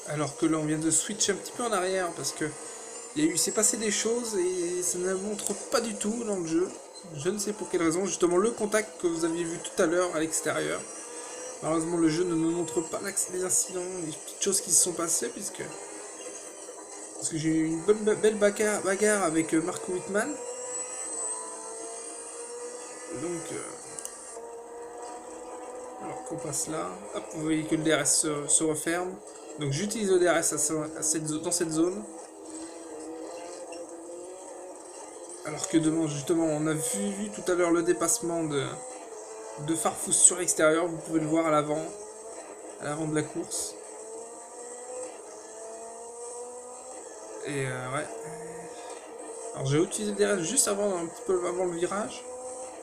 Alors que là, on vient de switch un petit peu en arrière parce que il s'est passé des choses et ça ne montre pas du tout dans le jeu. Je ne sais pour quelle raison. Justement, le contact que vous aviez vu tout à l'heure à l'extérieur. Malheureusement, le jeu ne nous montre pas les incidents, les petites choses qui se sont passées parce que j'ai eu une belle bagarre avec Marco Wittmann. Donc, alors qu'on passe là, hop, vous voyez que le DRS se referme. Donc j'utilise le DRS dans cette zone. Alors que devant, justement, on a vu tout à l'heure le dépassement de Farfus sur l'extérieur. Vous pouvez le voir à l'avant de la course. Et ouais. Alors j'ai utilisé le DRS juste avant, un petit peu avant le virage.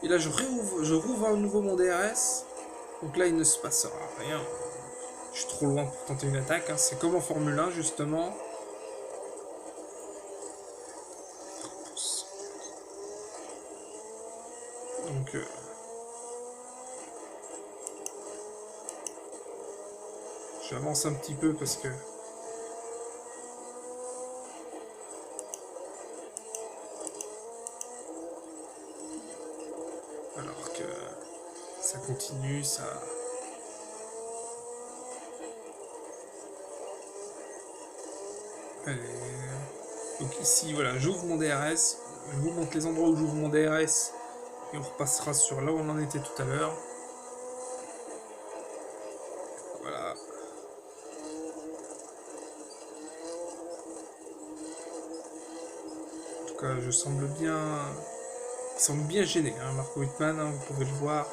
Et là je rouvre à nouveau mon DRS. Donc là il ne se passera rien. Je suis trop loin pour tenter une attaque. Hein. C'est comme en Formule 1 justement. Donc j'avance un petit peu parce que alors que ça continue, ça. Allez. Donc ici voilà, j'ouvre mon DRS. Je vous montre les endroits où j'ouvre mon DRS et on repassera sur là où on en était tout à l'heure. Voilà. En tout cas, il semble bien gêné, hein, Marco Wittmann, hein, vous pouvez le voir.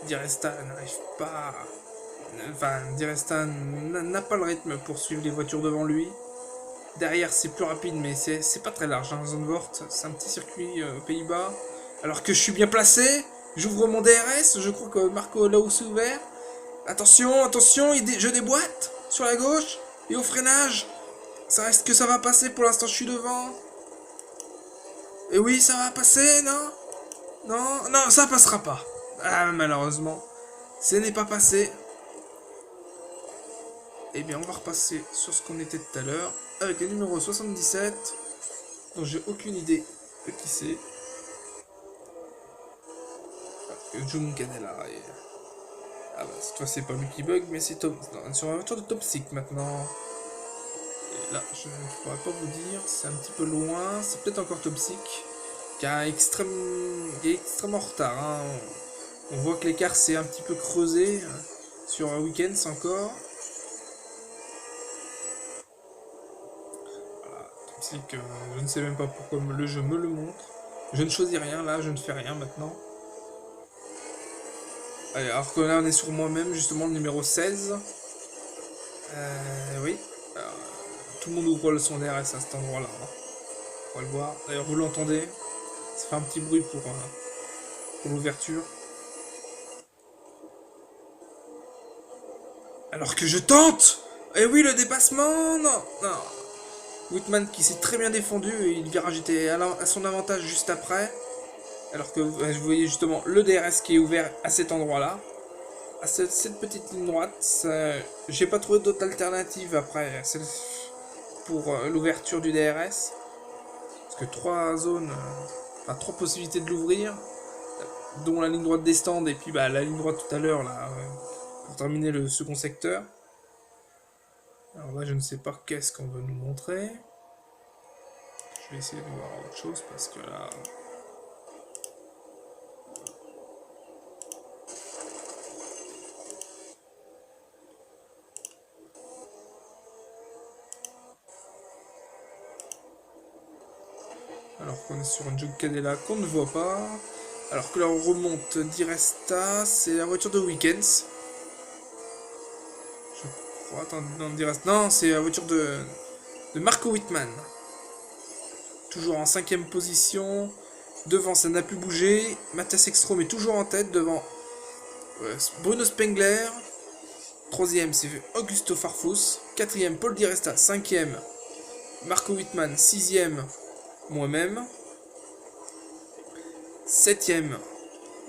Di Resta n'arrive pas. Enfin, Di Resta n'a pas le rythme pour suivre les voitures devant lui. Derrière, c'est plus rapide, mais c'est pas très large. Hein, Zandvoort, c'est un petit circuit aux Pays-Bas. Alors que je suis bien placé, j'ouvre mon DRS, je crois que Marco là où c'est ouvert. Attention, attention, je déboîte sur la gauche et au freinage. Ça reste que ça va passer, pour l'instant je suis devant. Et oui, ça va passer, non? Non, non, ça passera pas. Ah, malheureusement, ce n'est pas passé. Eh bien, on va repasser sur ce qu'on était tout à l'heure, avec le numéro 77, dont j'ai aucune idée de qui c'est. Jun Canella. Et... ah bah, cette fois, c'est pas lui qui bug, mais c'est Tom. Sur la voiture de Topsic maintenant. Et là, je ne pourrais pas vous dire, c'est un petit peu loin, c'est peut-être encore Topsic, qui est extrêmement en retard. Hein. On voit que l'écart s'est un petit peu creusé sur un week-end encore. Voilà, Topsic, je ne sais même pas pourquoi le jeu me le montre. Je ne choisis rien là, je ne fais rien maintenant. Allez, alors que là on est sur moi-même, justement le numéro 16. Oui. Alors, tout le monde ouvre son DRS à cet endroit-là. Hein. On va le voir. D'ailleurs, vous l'entendez. Ça fait un petit bruit pour l'ouverture. Alors que je tente. Eh oui, le dépassement. Non, non. Wittmann qui s'est très bien défendu. Et le virage était à son avantage juste après. Alors que vous voyez justement le DRS qui est ouvert à cet endroit-là. À cette petite ligne droite. J'ai pas trouvé d'autre alternative après pour l'ouverture du DRS. Parce que trois possibilités de l'ouvrir, dont la ligne droite des stands et puis la ligne droite tout à l'heure là, pour terminer le second secteur. Alors là, je ne sais pas qu'est-ce qu'on veut nous montrer. Je vais essayer de voir autre chose parce que là. Alors qu'on est sur un Juncadella qu'on ne voit pas. Alors que là on remonte d'Iresta, c'est la voiture de Weekends. Je crois, attends, non, d'Iresta. Non, c'est la voiture de Marco Wittmann. Toujours en 5ème position. Devant, ça n'a plus bougé. Matthias Ekstrom est toujours en tête devant Bruno Spengler. 3ème, c'est Augusto Farfus. 4ème, Paul Di Resta. 5ème, Marco Wittmann. 6ème, moi-même. 7ème,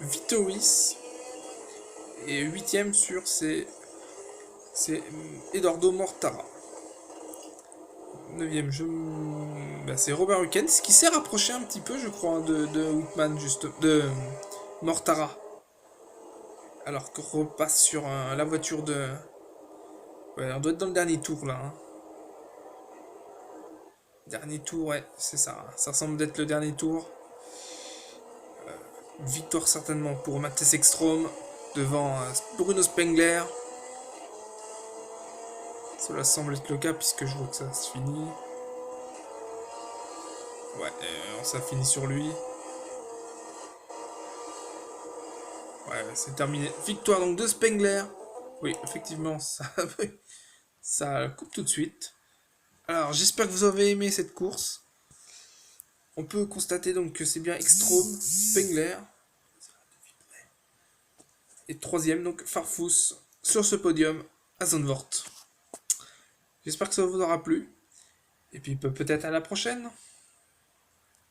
Vitoris. Et 8ème c'est Eduardo Mortara. 9ème, c'est Robert Hukens qui s'est rapproché un petit peu, je crois, de Whitman, juste. De Mortara. Alors qu'on repasse sur la voiture de. Ouais, on doit être dans le dernier tour là. Hein. Dernier tour, ouais, c'est ça. Ça semble d'être le dernier tour. Victoire certainement pour Mathias Ekstrom devant Bruno Spengler. Cela semble être le cas puisque je vois que ça se finit. Ouais, ça finit sur lui. Ouais, c'est terminé. Victoire donc de Spengler. Oui, effectivement, ça coupe tout de suite. Alors, j'espère que vous avez aimé cette course. On peut constater donc que c'est bien Ekstrom, Spengler. Et troisième, donc Farfus sur ce podium à Zandvoort. J'espère que ça vous aura plu. Et puis peut-être à la prochaine.